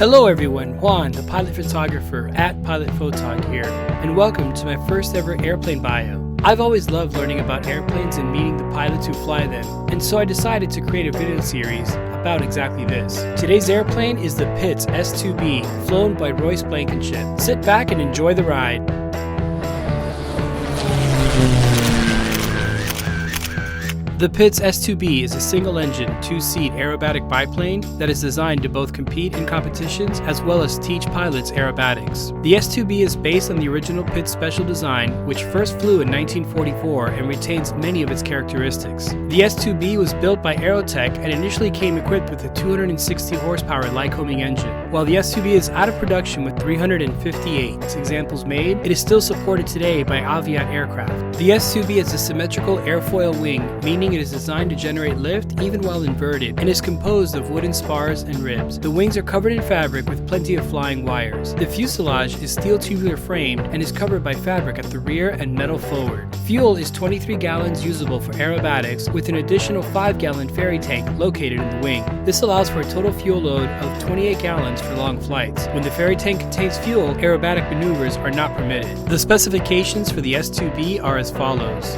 Hello everyone, Juan, the pilot photographer at Pilot Photog here, and welcome to my first ever airplane bio. I've always loved learning about airplanes and meeting the pilots who fly them, and so I decided to create a video series about exactly this. Today's airplane is the Pitts S2B, flown by Royce Blankenship. Sit back and enjoy the ride. The Pitts S2B is a single-engine, two-seat aerobatic biplane that is designed to both compete in competitions as well as teach pilots aerobatics. The S2B is based on the original Pitts special design, which first flew in 1944 and retains many of its characteristics. The S2B was built by Aerotech and initially came equipped with a 260 horsepower Lycoming engine. While the S2B is out of production with 358 examples made, it is still supported today by Aviat aircraft. The S2B has a symmetrical airfoil wing, meaning it is designed to generate lift even while inverted, and is composed of wooden spars and ribs. The wings are covered in fabric with plenty of flying wires. The fuselage is steel tubular framed and is covered by fabric at the rear and metal forward. Fuel is 23 gallons usable for aerobatics, with an additional 5-gallon ferry tank located in the wing. This allows for a total fuel load of 28 gallons for long flights. When the ferry tank contains fuel, aerobatic maneuvers are not permitted. The specifications for the S2B are as follows.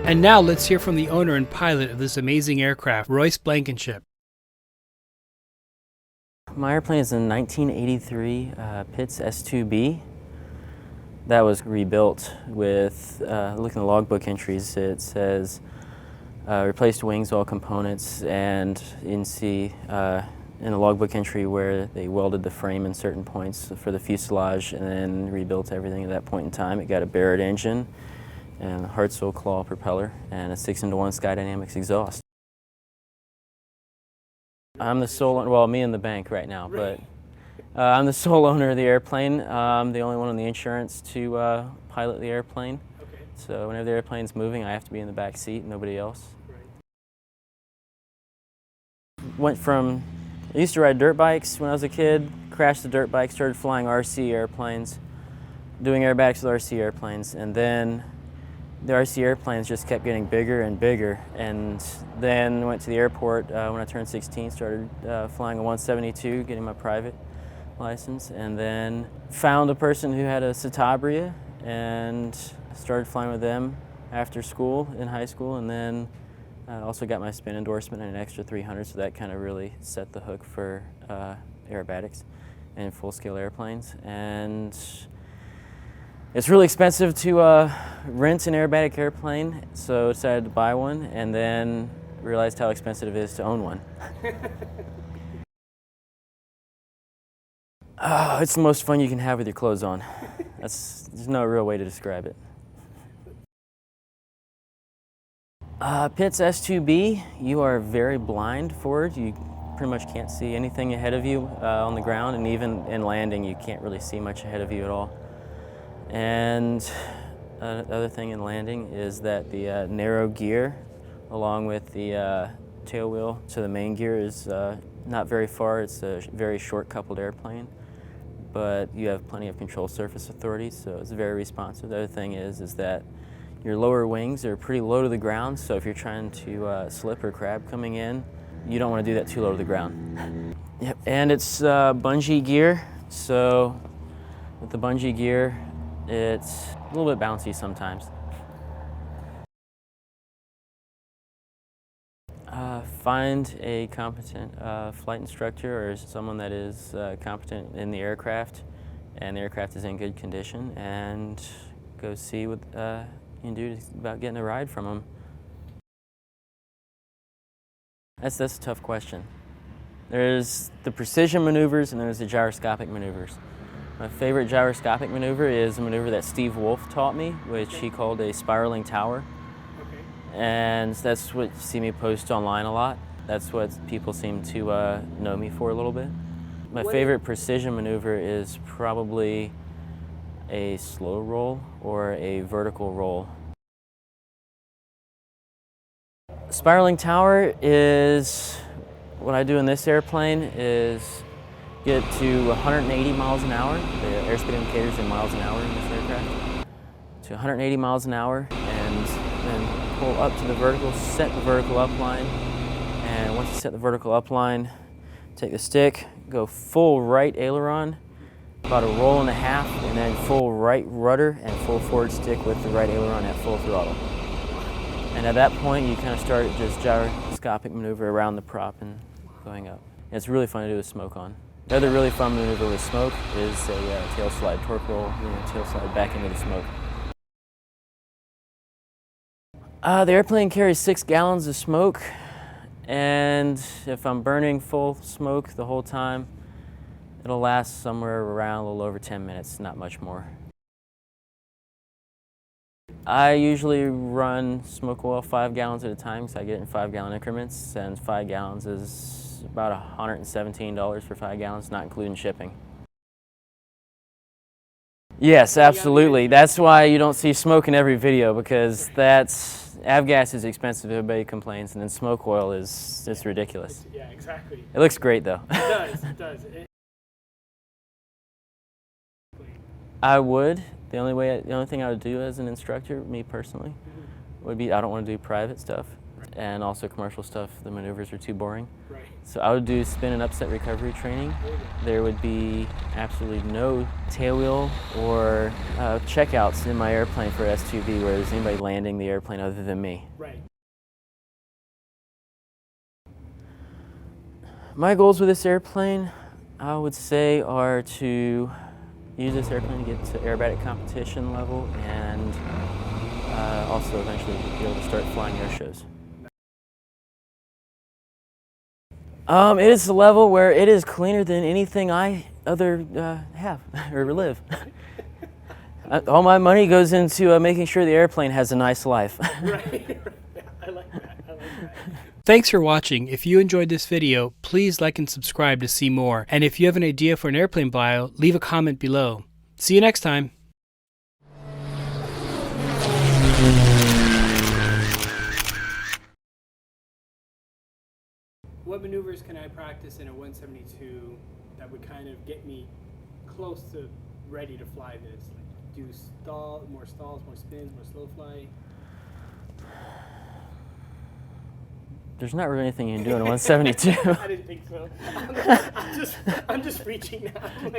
And now let's hear from the owner and pilot of this amazing aircraft, Royce Blankenship. My airplane is a 1983 Pitts S2B that was rebuilt with, looking at the logbook entries, it says replaced wings, all components, and you can see in the logbook entry where they welded the frame in certain points for the fuselage and then rebuilt everything at that point in time. It got a Barrett engine and a Hartzell claw propeller, and a 6-into-1 Skydynamics exhaust. I'm the sole owner, well, me and the bank right now, but I'm the sole owner of the airplane. I'm the only one on the insurance to pilot the airplane. Okay. So whenever the airplane's moving, I have to be in the back seat, nobody else. Right. I used to ride dirt bikes when I was a kid, crashed the dirt bike, started flying RC airplanes, doing aerobatics with RC airplanes, and then the RC airplanes just kept getting bigger and bigger, and then went to the airport when I turned 16, started flying a 172, getting my private license, and then found a person who had a Citabria and started flying with them after school, in high school, and then also got my spin endorsement and an extra 300, so that kind of really set the hook for aerobatics and full-scale airplanes. And it's really expensive to rent an aerobatic airplane, so I decided to buy one, and then realized how expensive it is to own one. It's the most fun you can have with your clothes on. There's no real way to describe it. Pitts S2B, you are very blind forward. You pretty much can't see anything ahead of you on the ground, and even in landing you can't really see much ahead of you at all. And the other thing in landing is that the narrow gear, along with the tail wheel to the main gear, is not very far. It's a very short coupled airplane, but you have plenty of control surface authority, so it's very responsive. The other thing is that your lower wings are pretty low to the ground, so if you're trying to slip or crab coming in, you don't want to do that too low to the ground. Yep, and it's bungee gear, so with the bungee gear, it's a little bit bouncy sometimes. Find a competent flight instructor or someone that is competent in the aircraft, and the aircraft is in good condition, and go see what you can do about getting a ride from them. That's a tough question. There's the precision maneuvers and there's the gyroscopic maneuvers. My favorite gyroscopic maneuver is a maneuver that Steve Wolf taught me, which he called a spiraling tower. Okay. And that's what you see me post online a lot. That's what people seem to know me for a little bit. My favorite precision maneuver is probably a slow roll or a vertical roll. Spiraling tower is, what I do in this airplane is get to 180 miles an hour. The airspeed indicator is in miles an hour in this aircraft. To 180 miles an hour, and then pull up to the vertical, set the vertical upline, and once you set the vertical upline, take the stick, go full right aileron, about a roll and a half, and then full right rudder and full forward stick with the right aileron at full throttle. And at that point, you kind of start just gyroscopic maneuver around the prop and going up. And it's really fun to do with smoke on. The other really fun maneuver with smoke is a tail slide, torque roll, tail slide back into the smoke. The airplane carries 6 gallons of smoke, and if I'm burning full smoke the whole time, it'll last somewhere around a little over 10 minutes, not much more. I usually run smoke oil 5 gallons at a time because I get it in 5-gallon increments, and 5 gallons is about $117 for 5 gallons, not including shipping. Yes, absolutely. That's why you don't see smoke in every video, because avgas is expensive, everybody complains, and then smoke oil is just ridiculous. Yeah, exactly. It looks great though. It does, it does. I would. The only thing I would do as an instructor, me personally, would be I don't want to do private stuff, and also commercial stuff. The maneuvers are too boring. Right. So I would do spin and upset recovery training. There would be absolutely no tailwheel or checkouts in my airplane for S2B where there's anybody landing the airplane other than me. Right. My goals with this airplane, I would say, are to use this airplane to get to aerobatic competition level, and also eventually be able to start flying air shows. It is a level where it is cleaner than anything I have or live. All my money goes into making sure the airplane has a nice life. Right. I like that. I like that. Thanks for watching. If you enjoyed this video, please like and subscribe to see more. And if you have an idea for an airplane bio, leave a comment below. See you next time. What maneuvers can I practice in a 172 that would kind of get me close to ready to fly this? Like, do more stalls, more spins, more slow fly? There's not really anything you can do in a 172. I didn't think so. I'm just reaching now.